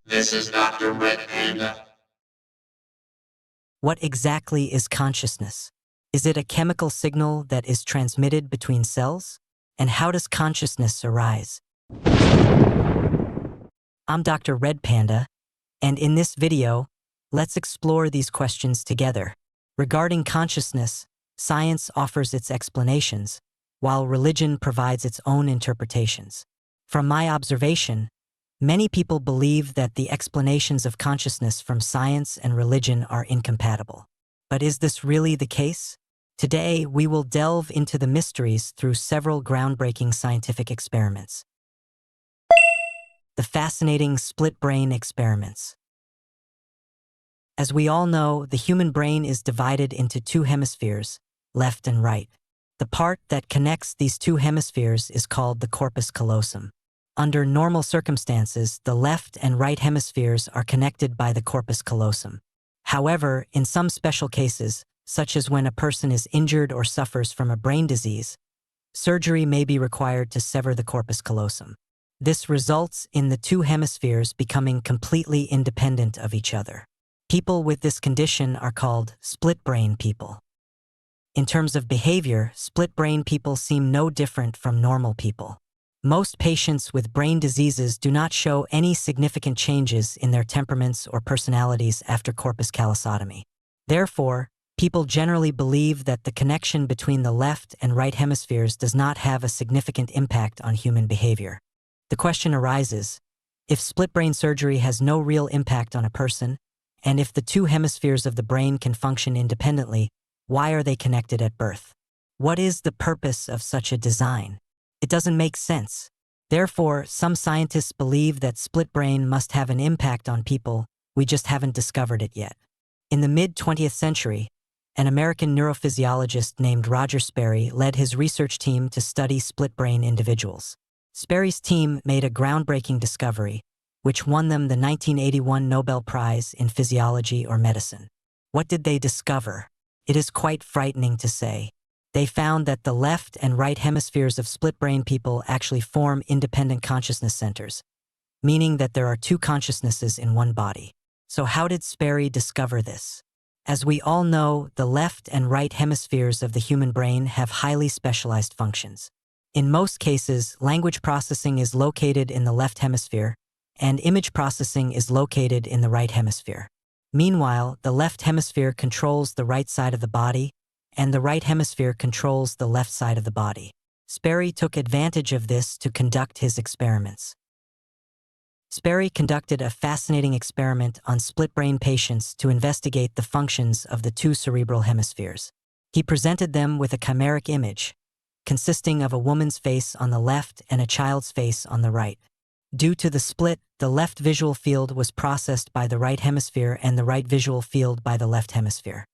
This is Dr.RED Panda. What exactly is consciousness? Is it a chemical signal that is transmitted between cells? And how does consciousness arise? I'm Dr. Red Panda, and in this video, let's explore these questions together. Regarding consciousness, science offers its explanations, while religion provides its own interpretations. From my observation, many people believe that the explanations of consciousness from science and religion are incompatible. But is this really the case? Today, we will delve into the mysteries through several groundbreaking scientific experiments. The fascinating split brain experiments. As we all know, the human brain is divided into two hemispheres, left and right. The part that connects these two hemispheres is called the corpus callosum. Under normal circumstances, the left and right hemispheres are connected by the corpus callosum. However, in some special cases, such as when a person is injured or suffers from a brain disease, surgery may be required to sever the corpus callosum. This results in the two hemispheres becoming completely independent of each other. People with this condition are called split brain people. In terms of behavior, split brain people seem no different from normal people. Most patients with brain diseases do not show any significant changes in their temperaments or personalities after corpus callosotomy. Therefore, people generally believe that the connection between the left and right hemispheres does not have a significant impact on human behavior. The question arises, if split brain surgery has no real impact on a person, and if the two hemispheres of the brain can function independently, why are they connected at birth? What is the purpose of such a design? It doesn't make sense. Therefore, some scientists believe that split brain must have an impact on people, we just haven't discovered it yet. In the mid-20th century, an American neurophysiologist named Roger Sperry led his research team to study split brain individuals. Sperry's team made a groundbreaking discovery, which won them the 1981 Nobel Prize in Physiology or Medicine. What did they discover? It is quite frightening to say. They found that the left and right hemispheres of split brain people actually form independent consciousness centers, meaning that there are two consciousnesses in one body. So how did Sperry discover this? As we all know, the left and right hemispheres of the human brain have highly specialized functions. In most cases, language processing is located in the left hemisphere, and image processing is located in the right hemisphere. Meanwhile, the left hemisphere controls the right side of the body, and the right hemisphere controls the left side of the body. Sperry took advantage of this to conduct his experiments. Sperry conducted a fascinating experiment on split brain patients to investigate the functions of the two cerebral hemispheres. He presented them with a chimeric image, consisting of a woman's face on the left and a child's face on the right. Due to the split, the left visual field was processed by the right hemisphere and the right visual field by the left hemisphere.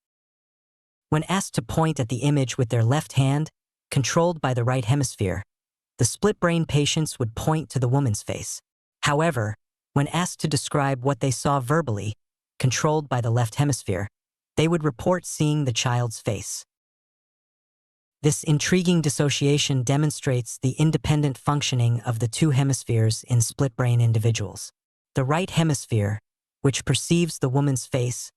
When asked to point at the image with their left hand, controlled by the right hemisphere, the split brain patients would point to the woman's face. However, when asked to describe what they saw verbally, controlled by the left hemisphere, they would report seeing the child's face. This intriguing dissociation demonstrates the independent functioning of the two hemispheres in split brain individuals. The right hemisphere, which perceives the woman's face,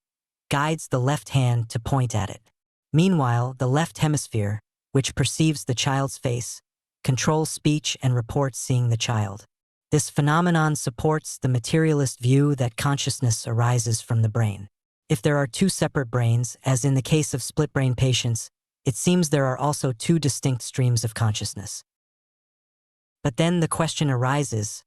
guides the left hand to point at it. Meanwhile, the left hemisphere, which perceives the child's face, controls speech and reports seeing the child. This phenomenon supports the materialist view that consciousness arises from the brain. If there are two separate brains, as in the case of split brain patients, it seems there are also two distinct streams of consciousness. But then the question arises,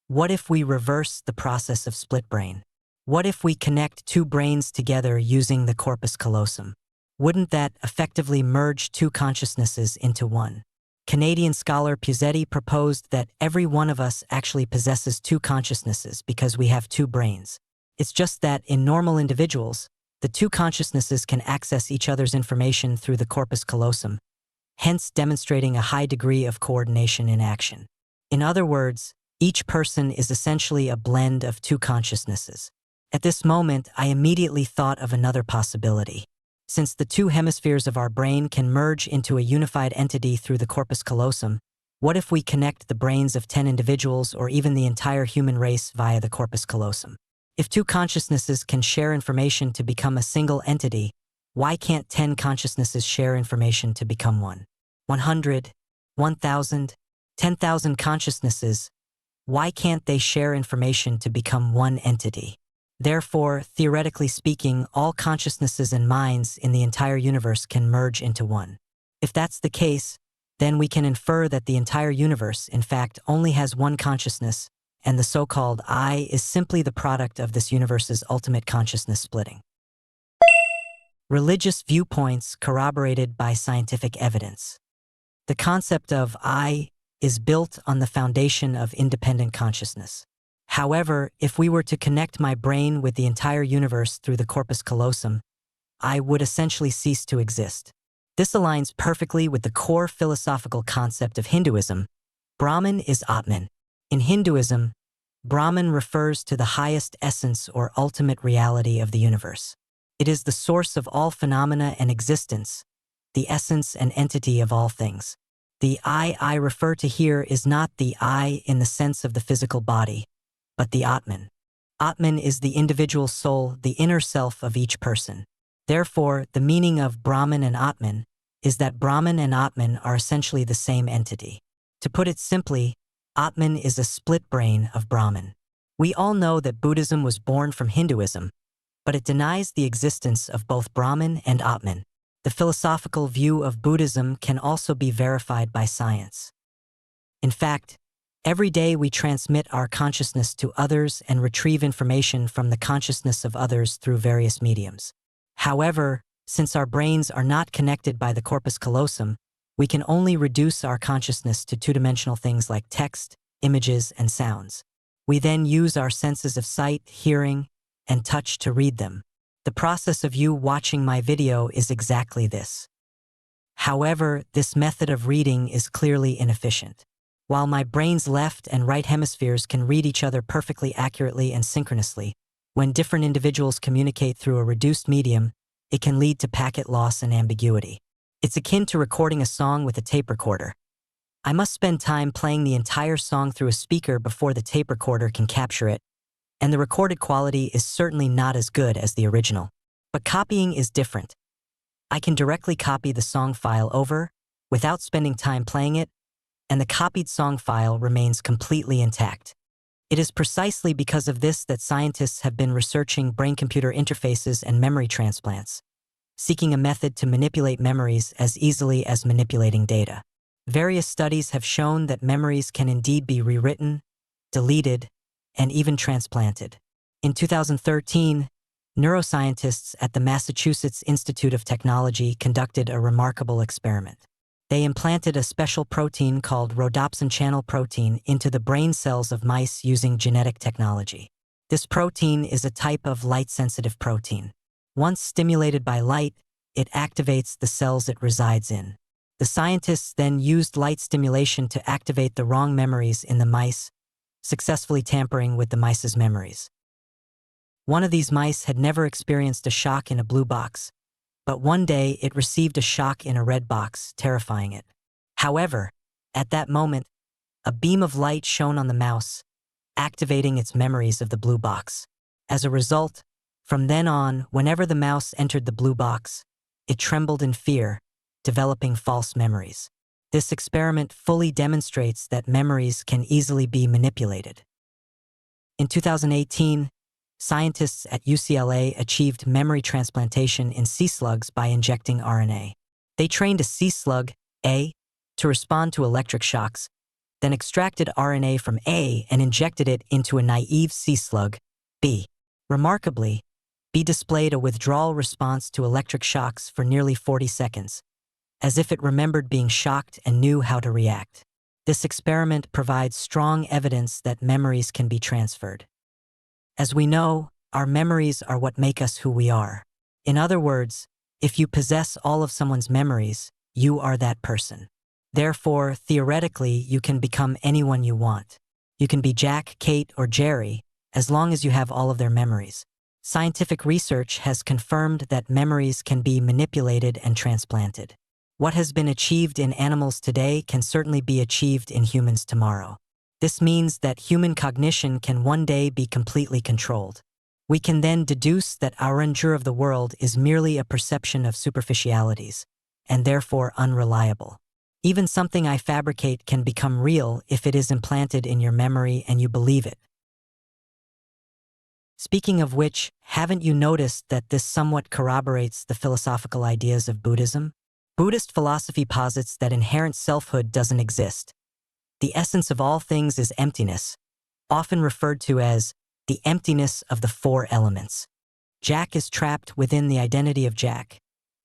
what if we reverse the process of split brain? What if we connect two brains together using the corpus callosum? Wouldn't that effectively merge two consciousnesses into one? Canadian scholar Puzetti proposed that every one of us actually possesses two consciousnesses because we have two brains. It's just that in normal individuals, the two consciousnesses can access each other's information through the corpus callosum, hence demonstrating a high degree of coordination in action. In other words, each person is essentially a blend of two consciousnesses. At this moment, I immediately thought of another possibility. Since the two hemispheres of our brain can merge into a unified entity through the corpus callosum, What if we connect the brains of 10 individuals or even the entire human race via the corpus callosum? If 2 consciousnesses can share information to become a single entity, why can't 10 consciousnesses share information to become one? 100, 1,000, 10,000 consciousnesses, why can't they share information to become one entity? Therefore, theoretically speaking, all consciousnesses and minds in the entire universe can merge into one. If that's the case, then we can infer that the entire universe, in fact, only has one consciousness, and the so-called I is simply the product of this universe's ultimate consciousness splitting. Religious viewpoints corroborated by scientific evidence. The concept of I is built on the foundation of independent consciousness. However, if we were to connect my brain with the entire universe through the corpus callosum, I would essentially cease to exist. This aligns perfectly with the core philosophical concept of Hinduism. Brahman is Atman. In Hinduism, Brahman refers to the highest essence or ultimate reality of the universe. It is the source of all phenomena and existence, the essence and entity of all things. The I refer to here is not the I in the sense of the physical body, but the Atman. Atman is the individual soul, the inner self of each person. Therefore, the meaning of Brahman and Atman is that Brahman and Atman are essentially the same entity. To put it simply, Atman is a split brain of Brahman. We all know that Buddhism was born from Hinduism, but it denies the existence of both Brahman and Atman. The philosophical view of Buddhism can also be verified by science. In fact, every day we transmit our consciousness to others and retrieve information from the consciousness of others through various mediums. However, since our brains are not connected by the corpus callosum, we can only reduce our consciousness to two-dimensional things like text, images, and sounds. We then use our senses of sight, hearing, and touch to read them. The process of you watching my video is exactly this. However, this method of reading is clearly inefficient. While my brain's left and right hemispheres can read each other perfectly accurately and synchronously, when different individuals communicate through a reduced medium, it can lead to packet loss and ambiguity. It's akin to recording a song with a tape recorder. I must spend time playing the entire song through a speaker before the tape recorder can capture it, and the recorded quality is certainly not as good as the original. But copying is different. I can directly copy the song file over, without spending time playing it, and the copied song file remains completely intact. It is precisely because of this that scientists have been researching brain-computer interfaces and memory transplants, seeking a method to manipulate memories as easily as manipulating data. Various studies have shown that memories can indeed be rewritten, deleted, and even transplanted. In 2013, neuroscientists at the Massachusetts Institute of Technology conducted a remarkable experiment. They implanted a special protein called rhodopsin channel protein into the brain cells of mice using genetic technology. This protein is a type of light-sensitive protein. Once stimulated by light, it activates the cells it resides in. The scientists then used light stimulation to activate the wrong memories in the mice, successfully tampering with the mice's memories. One of these mice had never experienced a shock in a blue box, but one day it received a shock in a red box, terrifying it. However, at that moment, a beam of light shone on the mouse, activating its memories of the blue box. As a result, from then on, whenever the mouse entered the blue box, it trembled in fear, developing false memories. This experiment fully demonstrates that memories can easily be manipulated. In 2018, scientists at UCLA achieved memory transplantation in sea slugs by injecting RNA. They trained a sea slug, A, to respond to electric shocks, then extracted RNA from A and injected it into a naive sea slug, B. Remarkably, B displayed a withdrawal response to electric shocks for nearly 40 seconds, as if it remembered being shocked and knew how to react. This experiment provides strong evidence that memories can be transferred. As we know, our memories are what make us who we are. In other words, if you possess all of someone's memories, you are that person. Therefore, theoretically, you can become anyone you want. You can be Jack, Kate, or Jerry, as long as you have all of their memories. Scientific research has confirmed that memories can be manipulated and transplanted. What has been achieved in animals today can certainly be achieved in humans tomorrow. This means that human cognition can one day be completely controlled. We can then deduce that our endure of the world is merely a perception of superficialities, and therefore unreliable. Even something I fabricate can become real if it is implanted in your memory and you believe it. Speaking of which, haven't you noticed that this somewhat corroborates the philosophical ideas of Buddhism? Buddhist philosophy posits that inherent selfhood doesn't exist. The essence of all things is emptiness, often referred to as the emptiness of the four elements. Jack is trapped within the identity of Jack,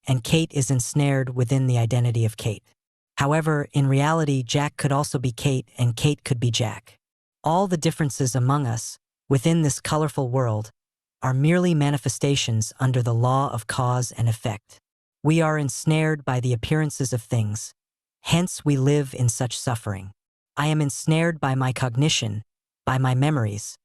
and Kate is ensnared within the identity of Kate. However, in reality, Jack could also be Kate and Kate could be Jack. All the differences among us, within this colorful world, are merely manifestations under the law of cause and effect. We are ensnared by the appearances of things, hence we live in such suffering. I am ensnared by my cognition, by my memories,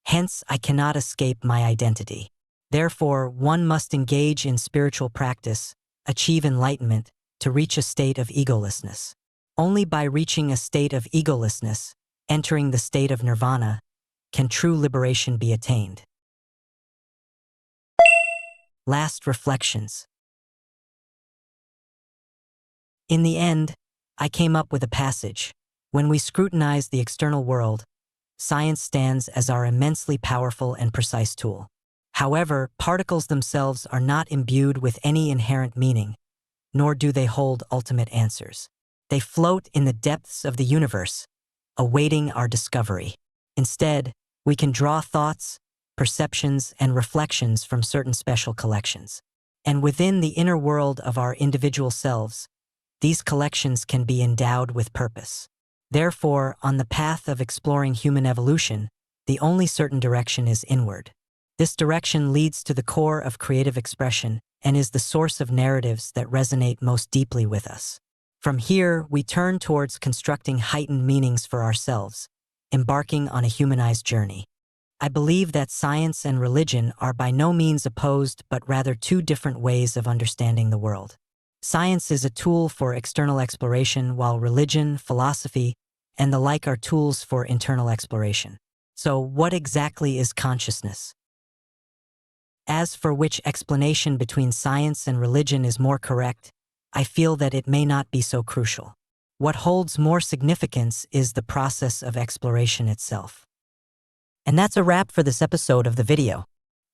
hence I cannot escape my identity. Therefore, one must engage in spiritual practice, achieve enlightenment, to reach a state of egolessness. Only by reaching a state of egolessness, entering the state of nirvana, can true liberation be attained. Last reflections. In the end, I came up with a passage. When we scrutinize the external world, science stands as our immensely powerful and precise tool. However, particles themselves are not imbued with any inherent meaning, nor do they hold ultimate answers. They float in the depths of the universe, awaiting our discovery. Instead, we can draw thoughts, perceptions, and reflections from certain special collections. And within the inner world of our individual selves, these collections can be endowed with purpose. Therefore, on the path of exploring human evolution, the only certain direction is inward. This direction leads to the core of creative expression and is the source of narratives that resonate most deeply with us. From here, we turn towards constructing heightened meanings for ourselves, embarking on a humanized journey. I believe that science and religion are by no means opposed, but rather two different ways of understanding the world. Science is a tool for external exploration, while religion, philosophy, and the like are tools for internal exploration. So, what exactly is consciousness? As for which explanation between science and religion is more correct, I feel that it may not be so crucial. What holds more significance is the process of exploration itself. And that's a wrap for this episode of the video.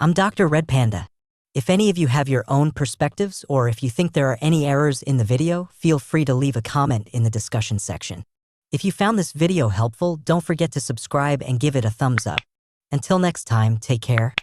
I'm Dr. Red Panda. If any of you have your own perspectives, or if you think there are any errors in the video, feel free to leave a comment in the discussion section. If you found this video helpful, don't forget to subscribe and give it a thumbs up. Until next time, take care.